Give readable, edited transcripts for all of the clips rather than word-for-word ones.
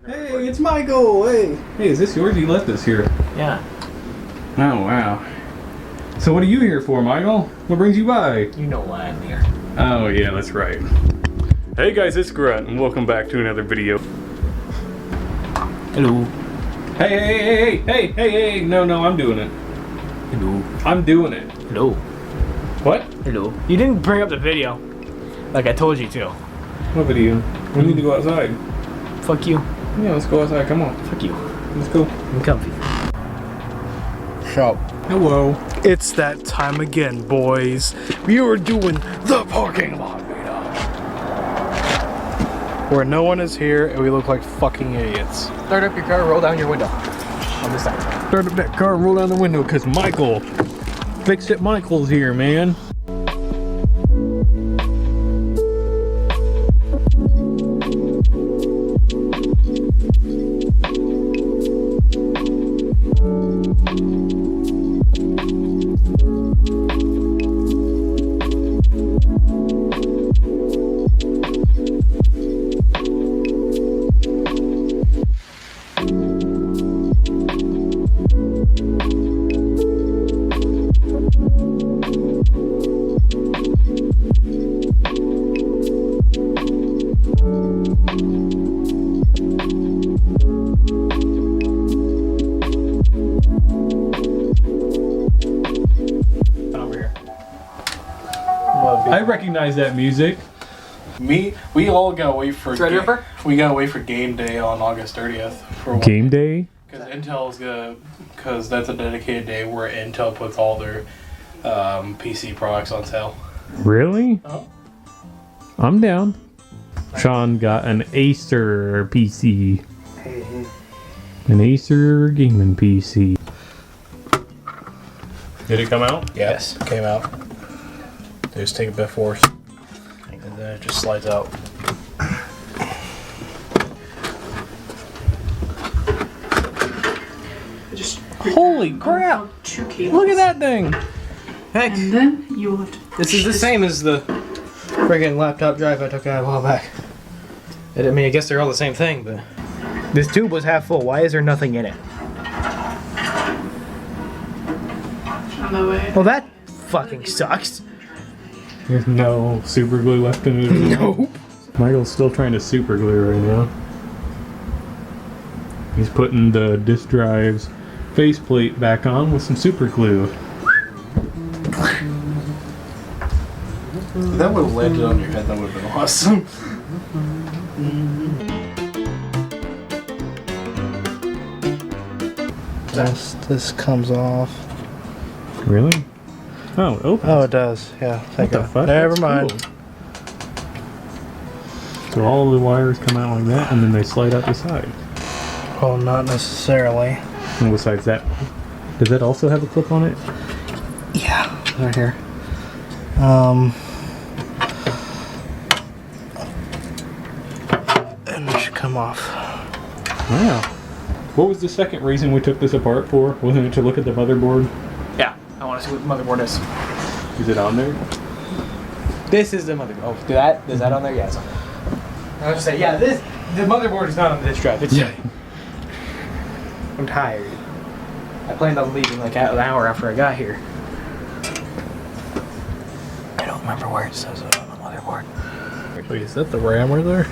Hey, it's Michael! Hey! Hey, is this yours? You left this here. Yeah. Oh, wow. So what are you here for, Michael? What brings you by? You know why I'm here. Oh, yeah, that's right. Hey guys, it's Grunt, and welcome back to another video. Hello. Hey, no, I'm doing it. Hello. I'm doing it. Hello. What? Hello. You didn't bring up the video like I told you to. What video? We need to go outside. Fuck you. Yeah, let's go outside, come on. Fuck you. Let's go. I'm comfy. Shop. Hello. It's that time again, boys. We are doing the parking lot meetup. Where no one is here and we look like fucking idiots. Start up your car, roll down your window. On this side. Start up that car and roll down the window, because Michael. Fix It Michael's here, man. I recognize that music. We all gotta wait for we gotta wait for game day on August 30th for Game day? Because Intel's gonna, because that's a dedicated day where Intel puts all their PC products on sale. Really? Oh. I'm down. Sean got an Acer PC. An Acer gaming PC. Did it come out? Yes, it came out. They just take a bit force, and then it just slides out. Holy crap! Look at that thing! Heck. And then you have to. This is the same as the friggin' laptop drive I took out a while back. I mean, I guess they're all the same thing, but this tube was half full. Why is there nothing in it? On the way. Well, that fucking sucks. There's no super glue left in it. Nope. Michael's still trying to super glue right now. He's putting the disk drive's faceplate back on with some super glue. If that would have landed on your head, that would have been awesome. This comes off. Really? Oh, open. Oh, it does. Yeah. What the fuck? Never That's mind. cool. So all the wires come out like that, and then they slide out the side. Well, not necessarily. And besides that, does that also have a clip on it? Yeah. Right here. And it should come off. Wow. What was the second reason we took this apart for? Wasn't it to look at the motherboard? Yeah, I want to see what the motherboard is. Is it on there? This is the motherboard. Oh, is that on there? Yeah, it's on there. I was gonna say, yeah, the motherboard is not on this drive. It's I'm tired. I planned on leaving like an hour after I got here. I don't remember where it says it on the motherboard. Wait, is that the RAM right there?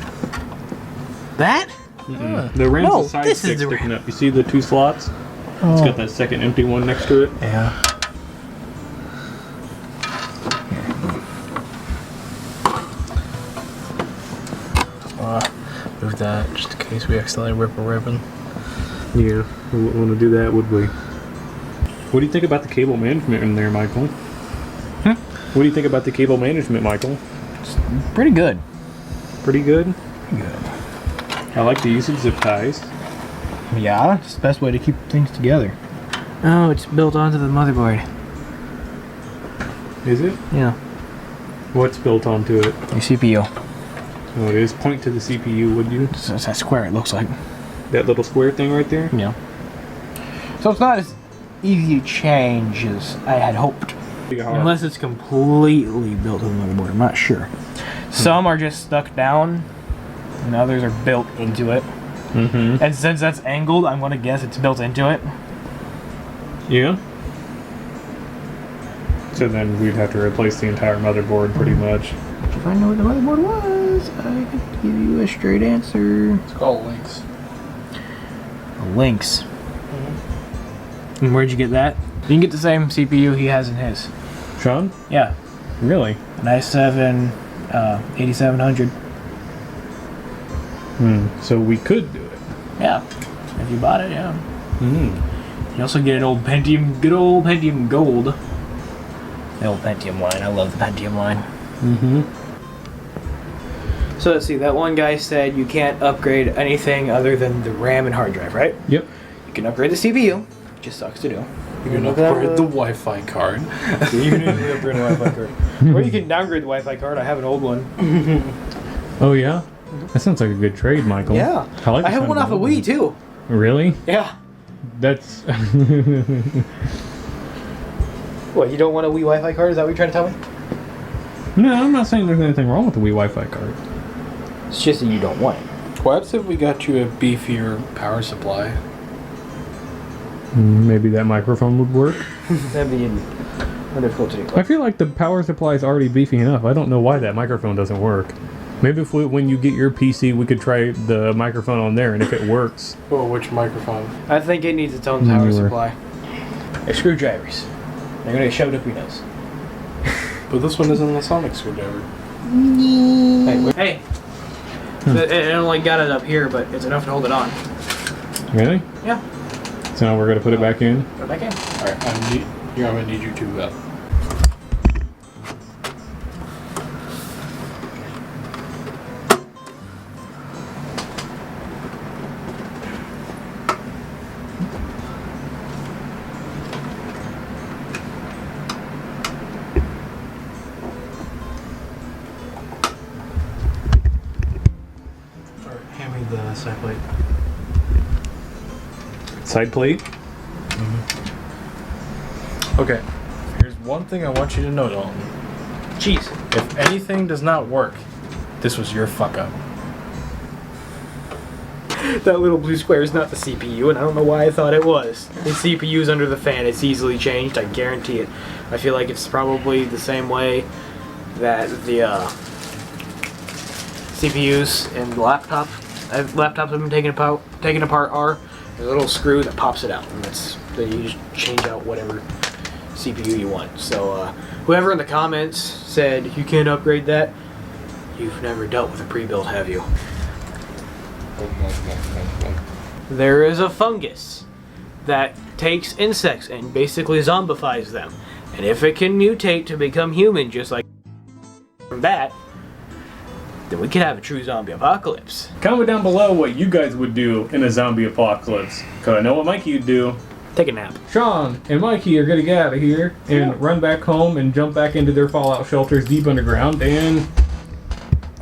That? The RAM's No, the side this stick is the sticking RAM. up. You see the two slots? It's got that second empty one next to it. Yeah. Move that just in case we accidentally rip a ribbon. Yeah, we wouldn't want to do that, would we? What do you think about the cable management in there, Michael? Huh? What do you think about the cable management, Michael? Pretty good. Pretty good? Good. I like the use of zip ties. Yeah, it's the best way to keep things together. Oh, it's built onto the motherboard. Is it? Yeah. What's built onto it? Your CPU. Oh, it is. Point to the CPU, would you? It's that square it looks like. That little square thing right there? Yeah. So it's not as easy to change as I had hoped. Unless it's completely built into the motherboard, I'm not sure. Some are just stuck down, and others are built into it. Mm-hmm. And since that's angled, I'm gonna guess it's built into it. Yeah. So then we'd have to replace the entire motherboard pretty much. If I know what the motherboard was, I could give you a straight answer. It's called links. Lynx. And where'd you get that? You can get the same CPU he has in his. Sean? Yeah. Really? An i7 8700. So we could do it. Yeah. If you bought it, yeah. You also get an old Pentium, good old Pentium Gold. The old Pentium line. I love the Pentium line. So let's see, that one guy said you can't upgrade anything other than the RAM and hard drive, right? Yep. You can upgrade the CPU. Just sucks to do. You can upgrade the Wi-Fi card. You can easily upgrade the Wi-Fi card. Or you can downgrade the Wi-Fi card. I have an old one. Oh yeah? That sounds like a good trade, Michael. Yeah. I have one off of Wii too. Really? Yeah. That's... What, you don't want a Wii Wi-Fi card? Is that what you're trying to tell me? No, I'm not saying there's anything wrong with the Wii Wi-Fi card. It's just that you don't want it. What if we got you a beefier power supply? Maybe that microphone would work. That'd be wonderful to do. I feel like the power supply is already beefy enough. I don't know why that microphone doesn't work. Maybe if when you get your PC, we could try the microphone on there, and if it works... Well, which microphone? I think it needs its own power supply. They're screwdrivers. They're gonna get shoved up your nose. But this one isn't a sonic screwdriver. Hey. It only got it up here, but it's enough to hold it on. Really? Yeah. So now we're going to put it back in? Put it back in. Alright, I'm gonna need you to hand me the side plate. Side plate? Okay, here's one thing I want you to know, Dalton. Jeez. If anything does not work, this was your fuck up. That little blue square is not the CPU, and I don't know why I thought it was. The CPU's under the fan. It's easily changed. I guarantee it. I feel like it's probably the same way that the CPUs and laptops have been taken apart are. There's a little screw that pops it out, and then you just change out whatever CPU you want. So whoever in the comments said you can't upgrade that, you've never dealt with a pre-built, have you? There is a fungus that takes insects and basically zombifies them. And if it can mutate to become human just like from that, then we could have a true zombie apocalypse. Comment down below what you guys would do in a zombie apocalypse. Because I know what Mikey would do. Take a nap. Sean and Mikey are going to get out of here and run back home and jump back into their fallout shelters deep underground. And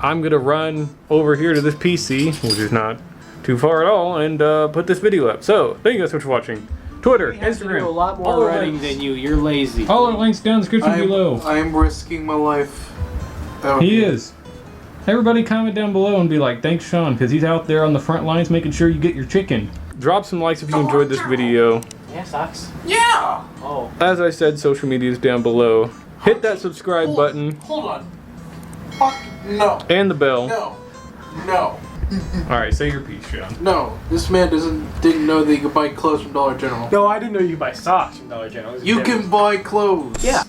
I'm going to run over here to this PC, which is not too far at all, and put this video up. So, thank you guys so much for watching. Twitter, Instagram, a lot more running than you. You're lazy. all our links down in the description below. I'm risking my life. He is. Everybody comment down below and be like, thanks Sean, because he's out there on the front lines making sure you get your chicken. Drop some likes if you enjoyed this video. Yeah, socks. Yeah! Oh. As I said, social media is down below. Hit that subscribe button. Hold on. Fuck no. And the bell. No. No. Alright, say your piece, Sean. No. This man didn't know that you could buy clothes from Dollar General. No, I didn't know you could buy socks from Dollar General. You can buy clothes. Yeah.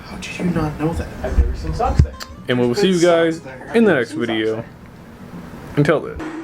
How did you not know that? I've never seen socks there. And we will see you guys in the next video. Until then.